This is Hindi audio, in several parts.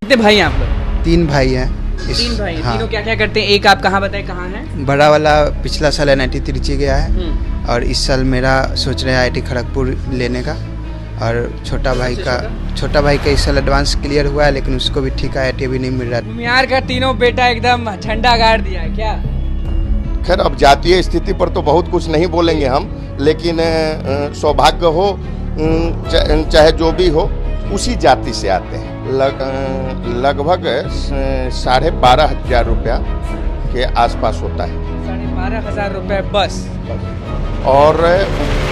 कितने भाई हैं आप लोग? 3 भाई हैं। तीन भाई हैं। हाँ। तीनों क्या क्या करते हैं? एक आप कहाँ बताए कहाँ है? बड़ा वाला पिछला साल NIT त्रिची गया है और इस साल मेरा सोच रहे हैं IIT खड़गपुर लेने का। और छोटा भाई का इस साल एडवांस क्लियर हुआ है, लेकिन उसको भी ठीक IIT अभी नहीं मिल रहा है। भूमिहार का तीनों बेटा एकदम झंडा गाड़ दिया है क्या? खैर अब जातीय स्थिति पर तो बहुत कुछ नहीं बोलेंगे हम, लेकिन सौभाग्य हो चाहे जो भी हो उसी जाति से आते हैं। लगभग 12,500 रुपया के आसपास होता है। 12,500 रुपए बस। और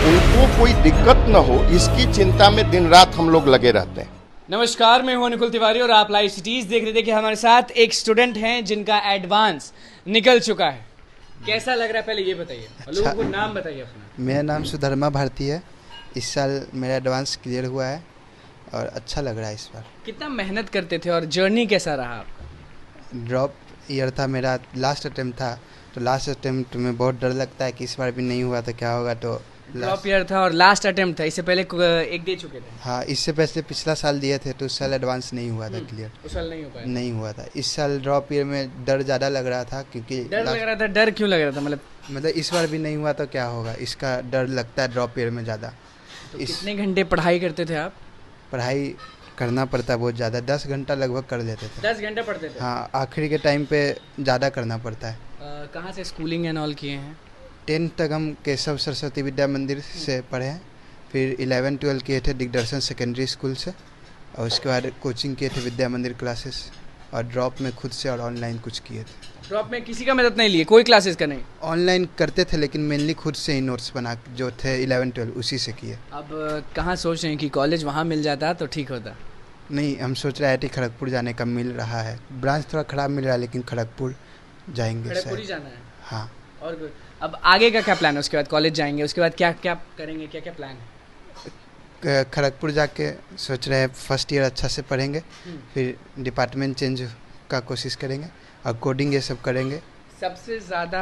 उनको कोई दिक्कत न हो इसकी चिंता में दिन रात हम लोग लगे रहते हैं। नमस्कार, मैं हूं निकुल तिवारी और आप लाइव सिटीज देख रहे थे कि हमारे साथ एक स्टूडेंट हैं जिनका एडवांस निकल चुका है। कैसा लग रहा है पहले ये बताइए, लोगों को नाम बताइए अपना। मेरा नाम सुधर्मा भारती है। इस साल मेरा एडवांस क्लियर हुआ है और अच्छा लग रहा है इस बार। कितना मेहनत करते थे और जर्नी कैसा रहा आपका? ड्रॉप ईयर था मेरा, लास्ट अटेम्प्ट था, तो लास्ट अटेम्प्ट में बहुत डर लगता है कि इस बार भी नहीं हुआ तो क्या होगा। तो ड्रॉप ईयर था और लास्ट अटेम्प्ट था, इससे पहले एक दे चुके थे। हाँ, इससे पहले पिछला साल दिए थे तो उस साल एडवांस नहीं हुआ था क्लियर। उस साल नहीं हो पाया। नहीं हुआ था। इस साल ड्रॉप ईयर में डर ज़्यादा लग रहा था क्योंकि डर लग रहा था। डर क्यों लग रहा था? मतलब इस बार भी नहीं हुआ तो क्या होगा, इसका डर लगता है ड्रॉप ईयर में ज़्यादा। तो कितने घंटे पढ़ाई करते थे आप? पढ़ाई करना पड़ता है बहुत ज़्यादा, 10 घंटा लगभग कर लेते थे। 10 घंटे पढ़ते थे? हाँ, आखिरी के टाइम पे ज़्यादा करना पड़ता है। कहाँ से स्कूलिंग एंड ऑल किए हैं? 10th तक हम केशव सरस्वती विद्या मंदिर से पढ़े हैं, फिर 11-12 किए थे दिग्दर्शन सेकेंडरी स्कूल से, और उसके बाद कोचिंग किए थे विद्या मंदिर क्लासेस, और ड्रॉप में खुद से और ऑनलाइन कुछ किए थे। ड्रॉप में किसी का मदद नहीं लिए? कोई क्लासेस का नहीं? ऑनलाइन करते थे लेकिन मेनली खुद से ही नोट्स बना जो थे 11-12 उसी से किए। अब कहाँ सोच रहे हैं कि कॉलेज वहाँ मिल जाता तो ठीक होता? नहीं, हम सोच रहे हैं IIT खड़गपुर जाने का मिल रहा है। ब्रांच थोड़ा ख़राब मिल रहा है लेकिन खड़गपुर जाएंगे। खड़गपुर ही जाना है? हाँ। और अब आगे का क्या प्लान है? उसके बाद कॉलेज जाएंगे, उसके बाद क्या क्या करेंगे, क्या क्या प्लान है? खड़गपुर जाके सोच रहे हैं फर्स्ट ईयर अच्छा से पढ़ेंगे, फिर डिपार्टमेंट चेंज का कोशिश करेंगे और कोडिंग ये सब करेंगे। सबसे ज़्यादा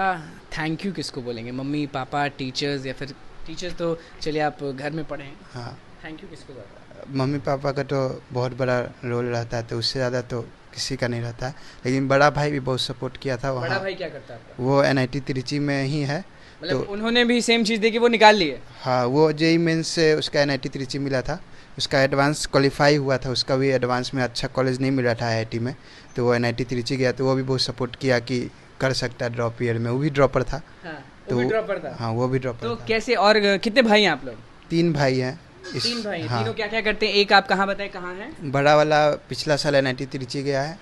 थैंक यू किसको बोलेंगे? मम्मी पापा, टीचर्स, या फिर टीचर्स तो चलिए आप घर में पढ़े हैं। हाँ, थैंक यू किसको ज़्यादा? मम्मी पापा का तो बहुत बड़ा रोल रहता है, तो उससे ज़्यादा तो किसी का नहीं रहता है, लेकिन बड़ा भाई भी बहुत सपोर्ट किया था वहाँ। बड़ा भाई क्या करता है आपका? वो NIT त्रिची में ही है। मतलब तो उन्होंने भी सेम चीज़ देखी, वो निकाल लिए? हाँ, वो JEE मेंस से उसका NIT त्रिची मिला था, उसका एडवांस क्वालिफाई हुआ था, उसका भी एडवांस में अच्छा कॉलेज नहीं मिला था IIT में, तो वो NIT त्रिची गया, तो वो भी बहुत सपोर्ट किया कि कर सकता है ड्रॉप ईयर में। वो भी ड्रॉपर था। हाँ, तो वो भी ड्रॉपर था? हाँ, वो भी ड्रॉपर तो था। कैसे? और कितने भाई हैं आप लोग? 3 भाई हैं। 3 भाई हैं। हाँ, तीनों क्या क्या करते हैं? एक आप कहाँ बताए कहाँ है? बड़ा वाला पिछला साल NIT त्रिची गया है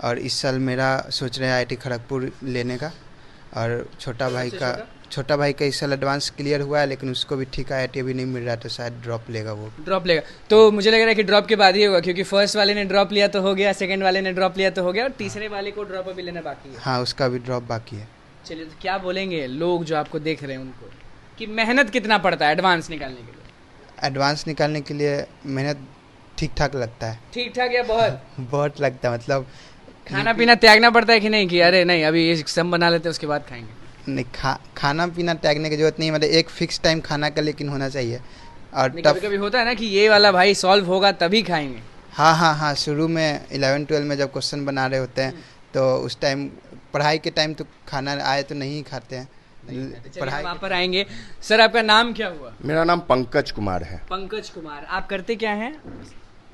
और इस साल मेरा सोच रहे हैं IIT खड़गपुर लेने का। और छोटा भाई का इस साल एडवांस क्लियर हुआ है, लेकिन उसको भी ठीक IIT अभी नहीं मिल रहा, तो शायद ड्रॉप लेगा। वो ड्रॉप लेगा तो मुझे लग रहा है कि ड्रॉप के बाद ही होगा, क्योंकि फर्स्ट वाले ने ड्रॉप लिया तो हो गया, सेकंड वाले ने ड्रॉप लिया तो हो गया, और तीसरे वाले को ड्रॉप अभी लेना बाकी है। हाँ, उसका भी ड्रॉप बाकी है। चलिए, तो क्या बोलेंगे लोग जो आपको देख रहे हैं उनको कि मेहनत कितना पड़ता है एडवांस निकालने के लिए? एडवांस निकालने के लिए मेहनत ठीक ठाक लगता है। ठीक ठाक या बहुत? बहुत लगता है, मतलब खाना पीना त्यागना पड़ता है कि नहीं, कि अरे नहीं अभी ये सम बना लेते हैं उसके बाद खाएंगे? नहीं, खाना पीना त्यागने की जरूरत नहीं, मतलब एक फिक्स टाइम खाना का लेकिन होना चाहिए। और कभी कभी होता है ना कि ये वाला भाई सॉल्व होगा तभी खाएंगे। हाँ हाँ हाँ, शुरू में 11-12 में जब क्वेश्चन बना रहे होते हैं तो उस टाइम पढ़ाई के टाइम तो खाना आए तो नहीं खाते हैं। पढ़ाई वहाँ पर आएंगे। सर, आपका नाम क्या हुआ? मेरा नाम पंकज कुमार है। पंकज कुमार, आप करते क्या हैं?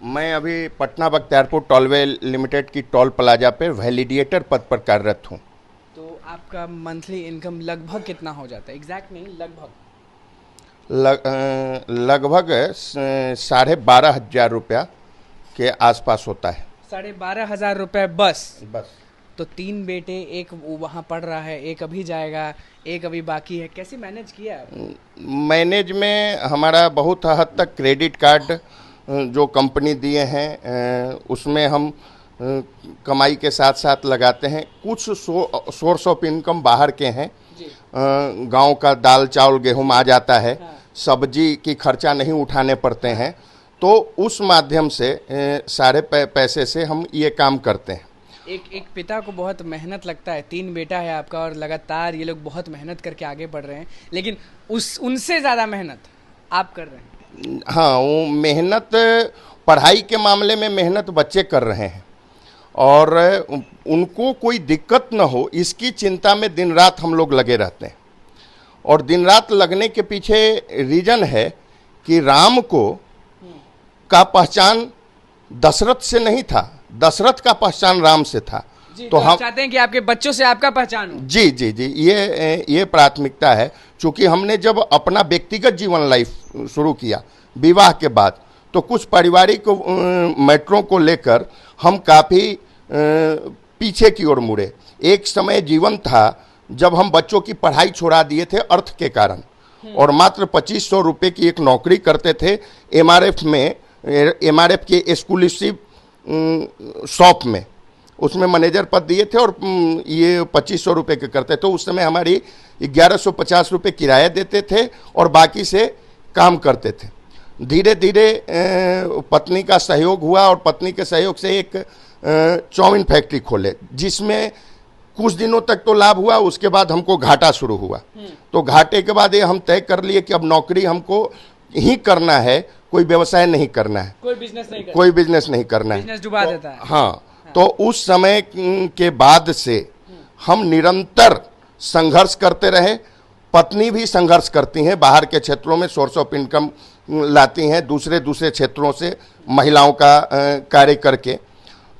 मैं अभी पटना बख्तियारपुर टोलवे लिमिटेड की टोल प्लाजा पे वैलिडेटर पद पर कार्यरत हूँ। तो आपका मंथली इनकम लगभग कितना हो जाता है? एग्जैक्ट नहीं, लगभग लगभग 12,500 रुपया के आसपास होता है। 12,500 रुपये बस? बस। तो 3 बेटे, एक वहाँ पढ़ रहा है, एक अभी जाएगा, एक अभी बाकी है, कैसे मैनेज किया आप? मैनेज में हमारा बहुत हद तक क्रेडिट कार्ड जो कंपनी दिए हैं उसमें हम कमाई के साथ साथ लगाते हैं। कुछ सोर्स ऑफ इनकम बाहर के हैं। गांव का दाल चावल गेहूं आ जाता है। हाँ। सब्जी की खर्चा नहीं उठाने पड़ते हैं, तो उस माध्यम से सारे पैसे से हम ये काम करते हैं। एक पिता को बहुत मेहनत लगता है। 3 बेटा है आपका और लगातार ये लोग बहुत मेहनत करके आगे बढ़ रहे हैं, लेकिन उनसे ज़्यादा मेहनत आप कर रहे हैं। हाँ, वो मेहनत पढ़ाई के मामले में मेहनत बच्चे कर रहे हैं, और उनको कोई दिक्कत न हो इसकी चिंता में दिन रात हम लोग लगे रहते हैं। और दिन रात लगने के पीछे रीजन है कि राम को का पहचान दशरथ से नहीं था, दशरथ का पहचान राम से था। तो हम चाहते हैं कि आपके बच्चों से आपका पहचान हो। जी जी जी, ये प्राथमिकता है। चूंकि हमने जब अपना व्यक्तिगत जीवन लाइफ शुरू किया विवाह के बाद, तो कुछ पारिवारिक मैटरों को लेकर हम काफ़ी पीछे की ओर मुड़े। एक समय जीवन था जब हम बच्चों की पढ़ाई छोड़ा दिए थे अर्थ के कारण, और मात्र 2500 रुपये की एक नौकरी करते थे एमआरएफ में, एमआरएफ के एक्सक्लूसिव शॉप में, उसमें मैनेजर पद दिए थे और ये 2500 रुपये के करते थे। उस समय हमारी 1150 रुपये किराया देते थे और बाकी से काम करते थे। धीरे धीरे पत्नी का सहयोग हुआ और पत्नी के सहयोग से एक चाउमीन फैक्ट्री खोले, जिसमें कुछ दिनों तक तो लाभ हुआ, उसके बाद हमको घाटा शुरू हुआ। तो घाटे के बाद ये हम तय कर लिए कि अब नौकरी हमको ही करना है, कोई व्यवसाय नहीं करना है, कोई बिजनेस नहीं करना है, बिजनेस डुबा देता है। हाँ, तो उस समय के बाद से हम निरंतर संघर्ष करते रहे। पत्नी भी संघर्ष करती हैं, बाहर के क्षेत्रों में सोर्स ऑफ इनकम लाती हैं, दूसरे क्षेत्रों से महिलाओं का कार्य करके।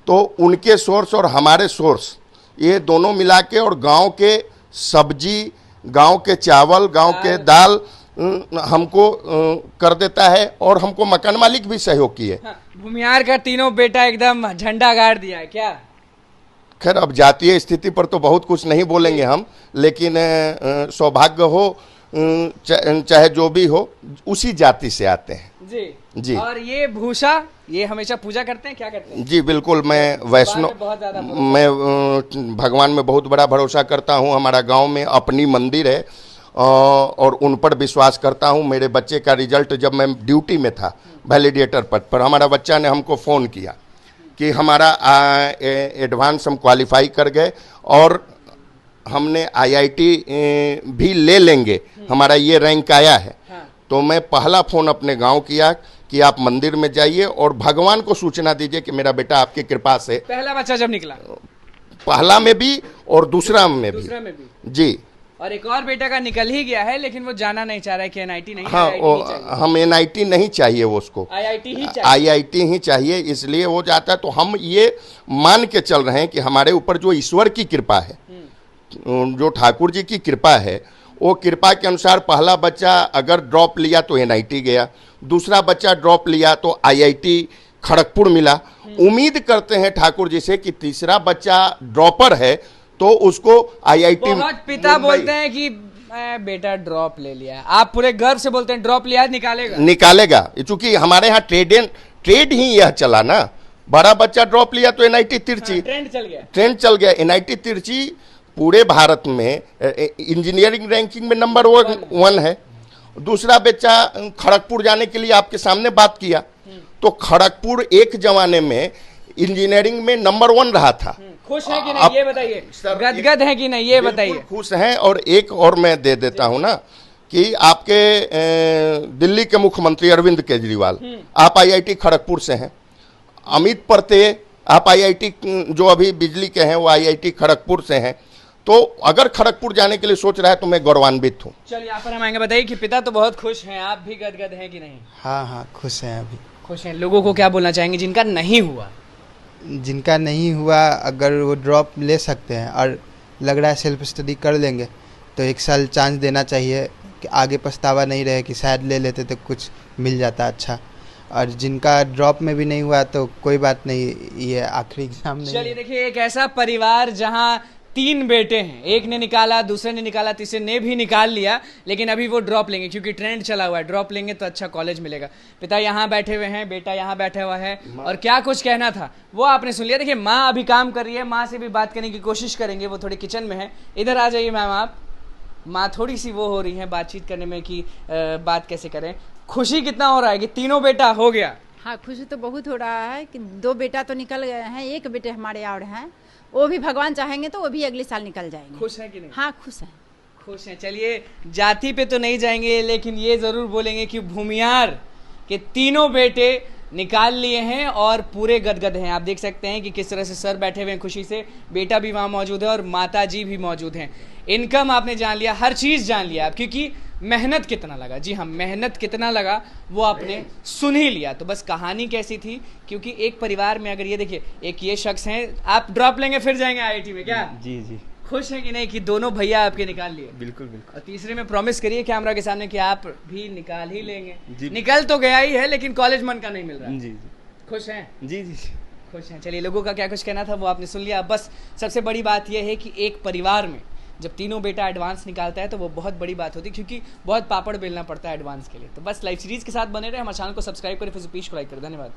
तो उनके सोर्स और हमारे सोर्स ये दोनों मिला के, और गांव के सब्जी, गांव के चावल, गांव के दाल हमको कर देता है, और हमको मकान मालिक भी सहयोग किए। हाँ, भूमिहार का तीनों बेटा एकदम झंडा गाड़ दिया है क्या? खैर, अब जातीय स्थिति पर तो बहुत कुछ नहीं बोलेंगे हम, लेकिन सौभाग्य हो चाहे जो भी हो, उसी जाति से आते हैं। जी जी। और ये भूषा, ये हमेशा पूजा करते हैं, क्या करते हैं? जी बिल्कुल, मैं वैष्णव, मैं भगवान में बहुत बड़ा भरोसा करता हूँ। हमारा गांव में अपनी मंदिर है और उन पर विश्वास करता हूँ। मेरे बच्चे का रिजल्ट जब मैं ड्यूटी में था वैलिडेटर पद पर, हमारा बच्चा ने हमको फ़ोन किया कि हमारा एडवांस हम क्वालिफाई कर गए और हमने आईआईटी भी ले लेंगे, हमारा ये रैंक आया है। तो मैं पहला फ़ोन अपने गांव किया कि आप मंदिर में जाइए और भगवान को सूचना दीजिए कि मेरा बेटा आपकी कृपा से, पहला बच्चा जब निकला, पहला में भी और दूसरा में भी जी, और एक और बेटा का निकल ही गया है, लेकिन वो जाना नहीं चाह रहा है कि एनआईटी नहीं। हाँ, हम एनआईटी नहीं चाहिए वो, उसको आईआईटी ही चाहिए, इसलिए वो जाता है। तो हम ये मान के चल रहे हैं कि हमारे ऊपर जो ईश्वर की कृपा है, जो ठाकुर जी की कृपा है, वो कृपा के अनुसार पहला बच्चा अगर ड्रॉप लिया तो एनआईटी गया, दूसरा बच्चा ड्रॉप लिया तो आईआईटी खड़गपुर मिला। उम्मीद करते हैं ठाकुर जी से कि तीसरा बच्चा ड्रॉपर है तो उसको आईआईटी। बहुत पिता बोलते हैं कि बेटा ड्रॉप ले लिया, आप पूरे गर्व से बोलते हैं ड्रॉप लिया निकालेगा। चूंकि हमारे यहाँ ट्रेड ही यह चला ना, बड़ा बच्चा ड्रॉप लिया तो एनआईटी तिरछी, ट्रेंड चल गया। एनआईटी तिरछी पूरे भारत में इंजीनियरिंग रैंकिंग में नंबर 1 है। दूसरा बच्चा खड़गपुर जाने के लिए आपके सामने बात किया, तो खड़गपुर एक जमाने में इंजीनियरिंग में नंबर 1 रहा था। खुश है कि नहीं ये बताइए, गदगद है कि नहीं ये बताइए। खुश हैं। और एक और मैं दे देता हूं ना कि आपके दिल्ली के मुख्यमंत्री अरविंद केजरीवाल, आप आईआईटी खड़गपुर से हैं। अमित परते, आप आईआईटी जो अभी बिजली के हैं वो आईआईटी खड़गपुर से हैं। तो अगर खड़गपुर जाने के लिए सोच रहा है तो मैं गौरवान्वित हूँ। चलिए यहाँ पर हम आएंगे, बताइए कि पिता तो बहुत खुश हैं, आप भी गदगद हैं कि नहीं? हाँ, खुश हैं, अभी खुश हैं। लोगों को क्या बोलना चाहेंगे जिनका नहीं हुआ? जिनका नहीं हुआ, अगर वो ड्रॉप ले सकते हैं और लग रहा है सेल्फ स्टडी कर लेंगे तो 1 साल चांस देना चाहिए कि आगे पछतावा नहीं रहे कि शायद ले लेते तो कुछ मिल जाता अच्छा। और जिनका ड्रॉप में भी नहीं हुआ तो कोई बात नहीं, ये आखिरी एग्जाम नहीं। चलिए देखिए, एक ऐसा परिवार जहां 3 बेटे हैं, एक ने निकाला, दूसरे ने निकाला, तीसरे ने भी निकाल लिया, लेकिन अभी वो ड्रॉप लेंगे क्योंकि ट्रेंड चला हुआ है, ड्रॉप लेंगे तो अच्छा कॉलेज मिलेगा। पिता यहाँ बैठे हुए हैं, बेटा यहाँ बैठा हुआ है, और क्या कुछ कहना था वो आपने सुन लिया। देखिए, माँ अभी काम कर रही है, माँ से भी बात करने की कोशिश करेंगे, वो थोड़ी किचन में है। इधर आ जाइए मैम, आप। माँ थोड़ी सी वो हो रही है बातचीत करने में कि बात कैसे करें। खुशी कितना हो रहा है कि तीनों बेटा हो गया? हाँ, खुशी तो बहुत हो रहा है कि 2 बेटा तो निकल गए हैं, 1 बेटे हमारे और हैं, वो भी भगवान चाहेंगे तो वो भी अगले साल निकल जाएंगे। खुश है कि नहीं? हाँ, खुश हैं। खुश हैं। चलिए, जाति पे तो नहीं जाएंगे, लेकिन ये जरूर बोलेंगे कि भूमिहार के तीनों बेटे निकाल लिए हैं और पूरे गदगद हैं। आप देख सकते हैं कि किस तरह से सर बैठे हुए हैं खुशी से, बेटा भी वहाँ मौजूद है और माता जी भी मौजूद हैं। इनकम आपने जान लिया, हर चीज़ जान लिया आप, क्योंकि मेहनत कितना लगा, जी हाँ मेहनत कितना लगा वो आपने सुन ही लिया। तो बस कहानी कैसी थी, क्योंकि एक परिवार में अगर ये देखिए, एक ये शख्स हैं, आप ड्रॉप लेंगे फिर जाएंगे IIT में क्या? जी जी खुश हैं कि नहीं कि दोनों भैया आपके निकाल लिए? बिल्कुल बिल्कुल। और तीसरे में प्रॉमिस करिए कैमरा के सामने कि आप भी निकाल ही लेंगे। जी। निकल तो गया ही है लेकिन कॉलेज मन का नहीं मिल रहा। जी जी खुश हैं? जी जी जी। खुश हैं। चलिए, लोगों का क्या कुछ कहना था वो आपने सुन लिया। बस सबसे बड़ी बात यह है कि एक परिवार में जब तीनों बेटा एडवांस निकालता है तो वो बहुत बड़ी बात होती है, क्योंकि बहुत पापड़ बेलना पड़ता है एडवांस के लिए। तो बस लाइव सीरीज के साथ बने रहे, हमारे चैनल को सब्सक्राइब करें, फिर पीछे को लाइक करें। धन्यवाद।